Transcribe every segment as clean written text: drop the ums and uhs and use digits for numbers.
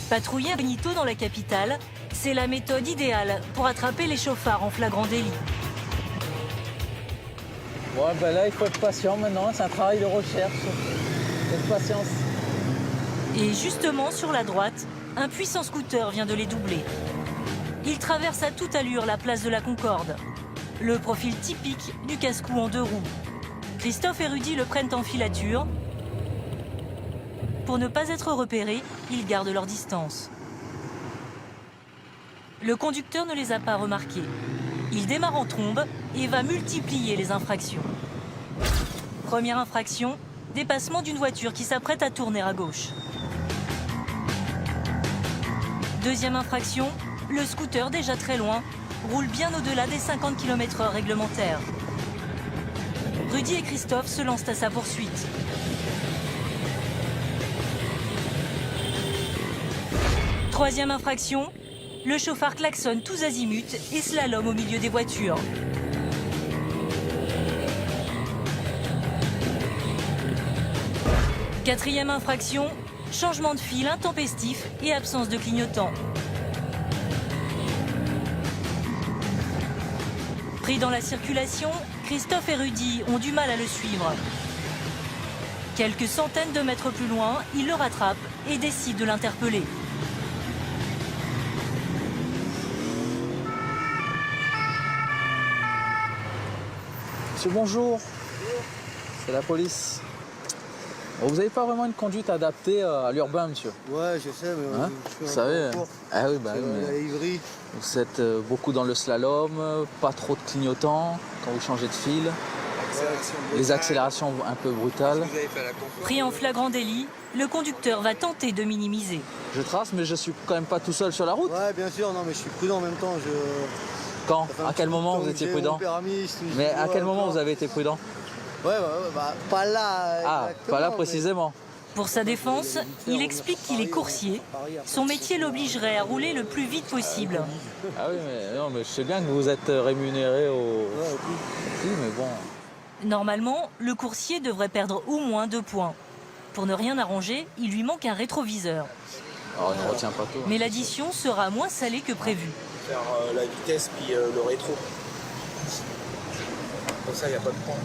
Patrouiller incognito dans la capitale, c'est la méthode idéale pour attraper les chauffards en flagrant délit. Ouais, ben là, il faut être patient maintenant, c'est un travail de recherche. Faites patience. Et justement, sur la droite, un puissant scooter vient de les doubler. Il traverse à toute allure la place de la Concorde. Le profil typique du casse-cou en 2 roues. Christophe et Rudy le prennent en filature. Pour ne pas être repérés, ils gardent leur distance. Le conducteur ne les a pas remarqués. Il démarre en trombe et va multiplier les infractions. Première infraction, dépassement d'une voiture qui s'apprête à tourner à gauche. Deuxième infraction, le scooter, déjà très loin, roule bien au-delà des 50 km/h réglementaires. Rudy et Christophe se lancent à sa poursuite. Troisième infraction, le chauffard klaxonne tous azimuts et slalom au milieu des voitures. Quatrième infraction, changement de fil intempestif et absence de clignotant. Pris dans la circulation, Christophe et Rudy ont du mal à le suivre. Quelques centaines de mètres plus loin, ils le rattrapent et décident de l'interpeller. Monsieur, bonjour. C'est la police. Bon, vous n'avez pas vraiment une conduite adaptée à l'urbain, monsieur. Ouais, je sais, mais Hein je Vous suis savez, encore ah oui, bah, oui, à mais Ivry. vous êtes beaucoup dans le slalom, pas trop de clignotants quand vous changez de fil, les accélérations un peu brutales. Pris en flagrant délit, le conducteur va tenter de minimiser. Je trace, mais je suis quand même pas tout seul sur la route. Ouais, bien sûr, non, mais je suis prudent en même temps. Quand Ça fait un À quel petit moment temps vous que étiez j'ai prudent mon permis, Mais à quel moment encore. vous avez été prudent Ouais, pas là. Ah, pas là exactement, précisément. Pour sa défense, il explique qu'il est coursier. Son métier l'obligerait à rouler le plus vite possible. Ah oui, mais non, mais je sais bien que vous êtes rémunéré au... Ouais, Oui, mais bon... Normalement, le coursier devrait perdre au moins 2 points. Pour ne rien arranger, il lui manque un rétroviseur. Alors, on ne retient pas tout. Mais l'addition sera moins salée que prévu. Faire la vitesse puis le rétro. Comme ça, il n'y a pas de point.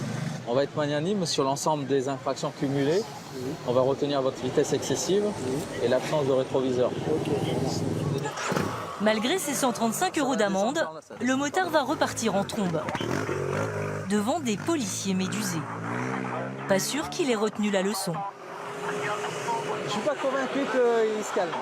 On va être magnanime sur l'ensemble des infractions cumulées. On va retenir votre vitesse excessive et l'absence de rétroviseur. Malgré ses 135 € d'amende, le motard va repartir en trombe. Devant des policiers médusés. Pas sûr qu'il ait retenu la leçon. Je suis pas convaincu qu'il se calme.